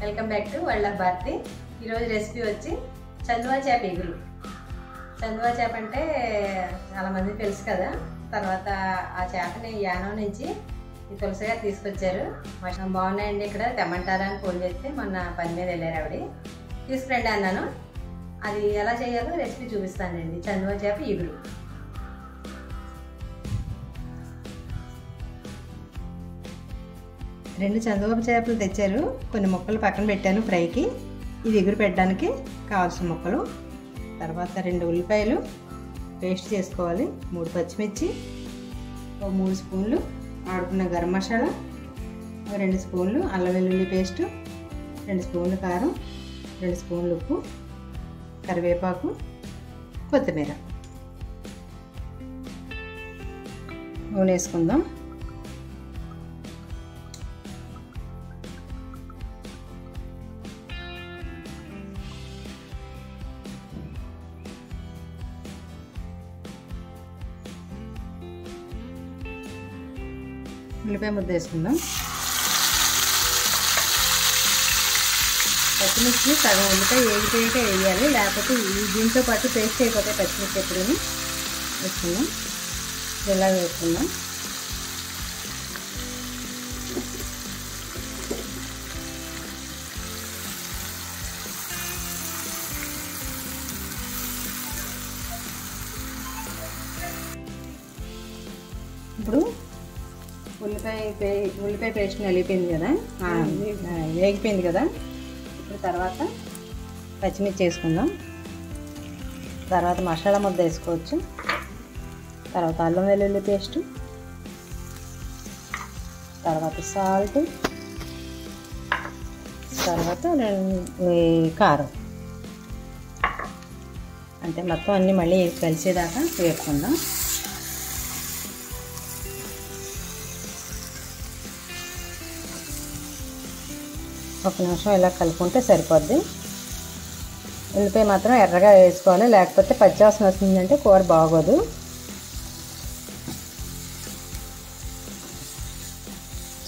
Welcome back to world of Bharati. ఈరోజు recipe వచ్చి చందువా చేప ఇగురు. చందువా చేప అంటే చాలామందికి తెలుసు కదా. తర్వాత ఆ చేపని యానం నుంచి ఈ తులసి గారు తీసుకొచ్చారు. బాగున్నాయండి, ఇక్కడ తెమ్మంటారా అని ఫోన్ చేస్తే మొన్న పని మీద వెళ్ళారు ఆవిడ. తీసుకురండి అన్నాను. అది ఎలా చేయాలో రెసిపీ చూపిస్తానండి. చందువా చేప ఇగురు. రెండు చందువా చేపలు తెచ్చారు. కొన్ని ముక్కలు పక్కన పెట్టాను ఫ్రైకి. ఇది ఎగురు పెట్టడానికి కావాల్సిన ముక్కలు. తర్వాత 2 ఉల్లిపాయలు పేస్ట్ చేసుకోవాలి, 3 పచ్చిమిర్చి, 3 స్పూన్లు ఆడుకున్న గరం మసాలా, 2 స్పూన్లు అల్లం వెల్లుల్లి పేస్టు, 2 స్పూన్లు కారం, 2 స్పూన్లు ఉప్పు, కరివేపాకు, కొత్తిమీర. నూనె వేసుకుందాం. ఉల్లిపాయ ముద్ద వేసుకుందాం. పచ్చిమిర్చి సగం ఉల్లిపాయ వేగిపోయాక వేయాలి, లేకపోతే దీంతో పాటు పేస్ట్ అయిపోతాయి పచ్చిమిర్చి. ఎప్పుడూ వేసుకుందాం. ఇలా వేసుకుందాం. ఇప్పుడు ఉల్లిపాయ పేస్ట్ నలిగిపోయింది కదా, వేగిపోయింది కదా. ఇప్పుడు తర్వాత పచ్చిమిర్చి వేసుకుందాం. తర్వాత మసాలా ముద్ద వేసుకోవచ్చు. తర్వాత అల్లం వెల్లుల్లి పేస్టు, తర్వాత సాల్ట్, తర్వాత కారం. అంటే మొత్తం అన్నీ మళ్ళీ కలిసేదాకా వేసుకుందాం. ఒక నిమిషం ఇలా కలుపుకుంటే సరిపోద్ది. ఉల్లిపాయ మాత్రం ఎర్రగా వేసుకోవాలి, లేకపోతే పచ్చివాసన వస్తుందంటే కూర బాగోదు.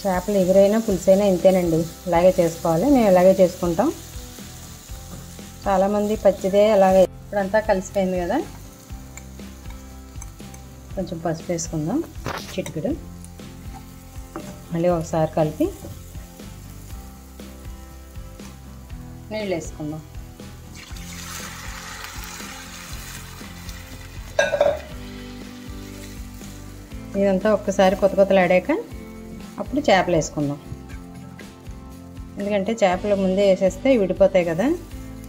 చేపలు ఎగురైనా పులుసైనా ఇంతేనండి, ఇలాగే చేసుకోవాలి. మేము ఇలాగే చేసుకుంటాం. చాలామంది పచ్చిదే అలాగే. ఇప్పుడంతా కలిసిపోయింది కదా, కొంచెం పసుపు వేసుకుందాం, చిటికెడు. మళ్ళీ ఒకసారి కలిపి నీళ్ళు వేసుకుందాం. ఇదంతా ఒక్కసారి కొత్తలాడాక అప్పుడు చేపలు వేసుకుందాం. ఎందుకంటే చేపలు ముందే వేసేస్తే విడిపోతాయి కదా,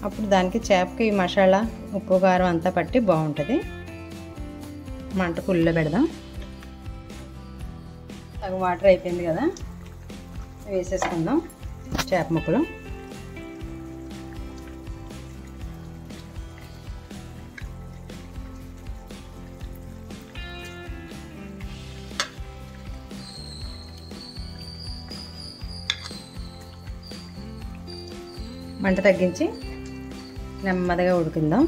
అప్పుడు దానికి చేపకి మసాలా ఉప్పు కారం అంతా పట్టి బాగుంటుంది. మంట ఫుల్లో పెడదాం. సగం వాటర్ అయిపోయింది కదా, వేసేసుకుందాం చేప ముక్కలు. మంట తగ్గించి నెమ్మదిగా ఉడికిందాం.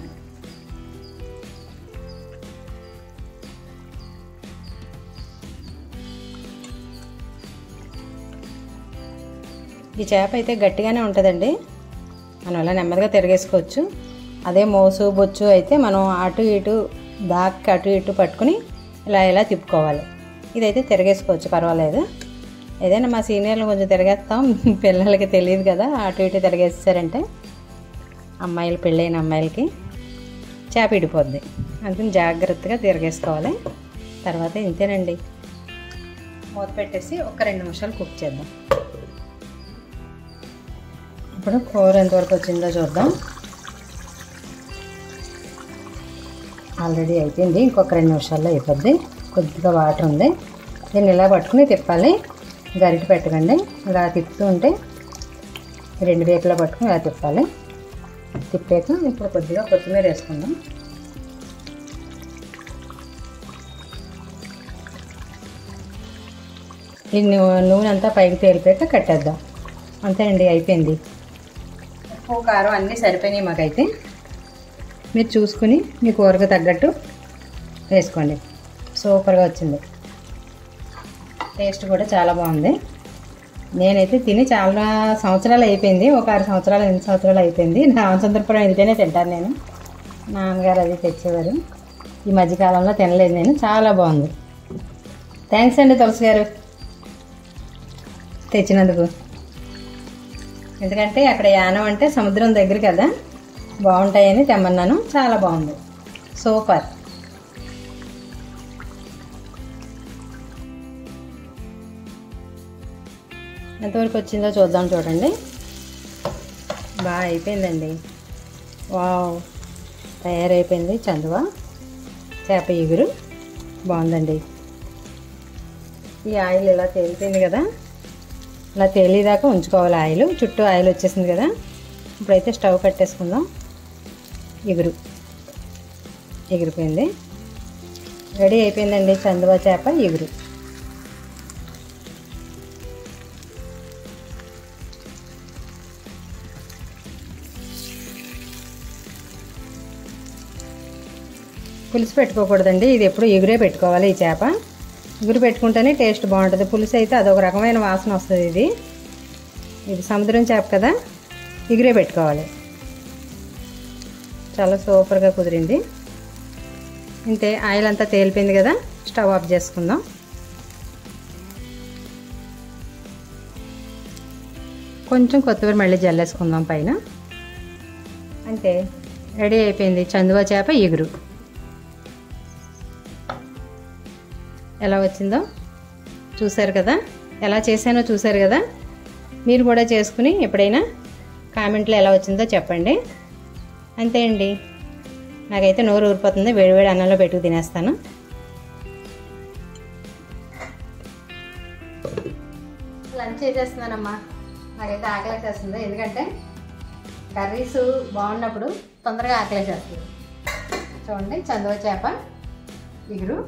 ఈ చేప అయితే గట్టిగానే ఉంటుందండి, మనం అలా నెమ్మదిగా తిరగేసుకోవచ్చు. అదే మోసు బొచ్చు అయితే మనం అటు ఇటు దాక్కి అటు ఇటు పట్టుకుని ఇలా తిప్పుకోవాలి. ఇదైతే తిరగేసుకోవచ్చు, పర్వాలేదు. ఏదైనా మా సీనియర్లు కొంచెం తిరగేస్తాం, పిల్లలకి తెలియదు కదా. అటు ఇటు తిరగేస్తారంటే అమ్మాయిలు, పెళ్ళైన అమ్మాయిలకి చేప ఇడిపోద్ది. అందుకని జాగ్రత్తగా తిరగేసుకోవాలి. తర్వాత ఇంతేనండి, మూత పెట్టేసి ఒక 2 నిమిషాలు కుక్ చేద్దాం. ఇప్పుడు కూర ఎంతవరకు వచ్చిందో చూద్దాం. ఆల్రెడీ అయిపోయింది, ఇంకొక 2 నిమిషాల్లో అయిపోద్ది. కొద్దిగా వాటర్ ఉంది, దీన్ని ఇలా పట్టుకుని తిప్పాలి. గరిటె పెట్టకండి, ఇలా తిప్పుతూ ఉంటే 2 వైపులా పట్టుకుని ఇలా తిప్పాలి. తిప్పాక ఇప్పుడు కొద్దిగా కొత్తిమీర వేసుకుందాం. ఈ నూనె అంతా పైకి తేలిపోయాక కట్టేద్దాం. అంతేనండి, అయిపోయింది. ఉప్పు కారం అన్నీ సరిపోయినాయి మాకైతే. మీరు చూసుకుని మీ కూరకు తగ్గట్టు వేసుకోండి. సూపర్గా వచ్చింది. టేస్ట్ కూడా చాలా బాగుంది. నేనైతే తిని చాలా సంవత్సరాలు అయిపోయింది, ఒక 6 సంవత్సరాలు 8 సంవత్సరాలు అయిపోయింది. రామచంద్రపురం వెళ్తేనే తింటాను నేను. నాన్నగారు అది తెచ్చేవారు. ఈ మధ్యకాలంలో తినలేదు నేను. చాలా బాగుంది. థ్యాంక్స్ అండి తులసి గారు తెచ్చినందుకు. ఎందుకంటే అక్కడ యానం అంటే సముద్రం దగ్గర కదా, బాగుంటాయని తెమ్మన్నాను. చాలా బాగుంది, సూపర్. ఎంతవరకు వచ్చిందో చూద్దాం. చూడండి, బాగా అయిపోయిందండి. వావ్, తయారైపోయింది చందువ చేప ఇగురు. బాగుందండి. ఈ ఆయిల్ ఇలా తేలిపోయింది కదా, ఇలా తేలిదాకా ఉంచుకోవాలి. ఆయిల్ చుట్టూ ఆయిల్ వచ్చేసింది కదా. ఇప్పుడైతే స్టవ్ కట్టేసుకుందాం. ఎగిరిపోయింది. రెడీ అయిపోయిందండి చందువ చేప ఇగురు. పులుసు పెట్టుకోకూడదండి, ఇది ఎప్పుడు ఎగురే పెట్టుకోవాలి. ఈ చేప ఎగురు పెట్టుకుంటేనే టేస్ట్ బాగుంటుంది. పులుసు అయితే అదొక రకమైన వాసన వస్తుంది. ఇది సముద్రం చేప కదా, ఎగురే పెట్టుకోవాలి. చాలా సూపర్గా కుదిరింది. ఇంతే, ఆయిల్ అంతా తేలిపోయింది కదా, స్టవ్ ఆఫ్ చేసుకుందాం. కొంచెం కొత్తిమీర మళ్ళీ జల్లేసుకుందాం పైన. అంతే, రెడీ అయిపోయింది చందువ చేప ఇగురు. ఎలా వచ్చిందో చూశారు కదా, ఎలా చేశానో చూశారు కదా. మీరు కూడా చేసుకుని ఎప్పుడైనా కామెంట్లో ఎలా వచ్చిందో చెప్పండి. అంతే అండి, నాకైతే నోరు ఊరిపోతుంది. వేడివేడి అన్నంలో పెట్టుకు తినేస్తాను. లంచ్ చేసేస్తున్నానమ్మా. నాకైతే ఆకలేసేస్తుంది, ఎందుకంటే కర్రీస్ బాగున్నప్పుడు తొందరగా ఆకలేసేస్తుంది. చూడండి, చందువ చేప ఇగురు.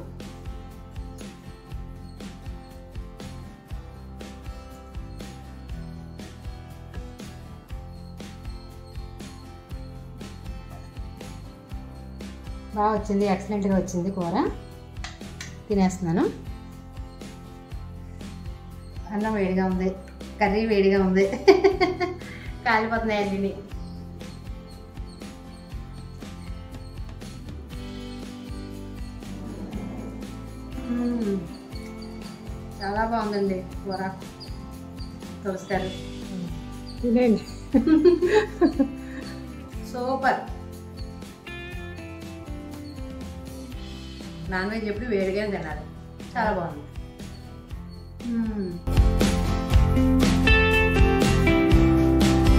బాగా వచ్చింది, ఎక్సలెంట్గా వచ్చింది కూర. తినేస్తున్నాను. అన్నం వేడిగా ఉంది, కర్రీ వేడిగా ఉంది. కాలిపోతున్నాయి అన్నీ. చాలా బాగుందండి కూర. తులసి గారు తినండి. సూపర్. నాన్ వెజ్ ఎప్పుడు వేడిగానే తినాలి. చాలా బాగుంది.